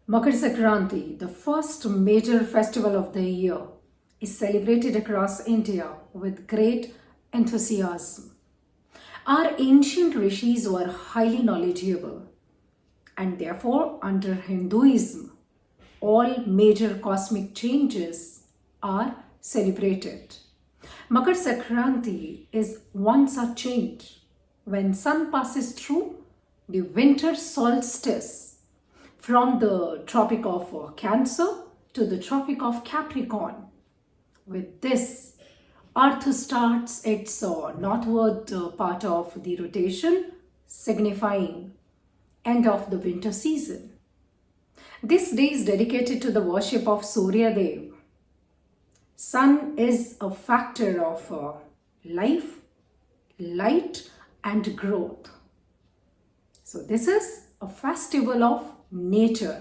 Makar Sankranti, the first major festival of the year, is celebrated across India with great enthusiasm. Our ancient rishis were highly knowledgeable, and therefore, under Hinduism, all major cosmic changes are celebrated. Makar Sankranti is one such change when sun passes through the winter solstice from the Tropic of Cancer to the Tropic of Capricorn. With this, Earth starts its northward part of the rotation, signifying end of the winter season. This day is dedicated to the worship of Surya Dev. Sun is a factor of life, light and growth. So this is a festival of nature.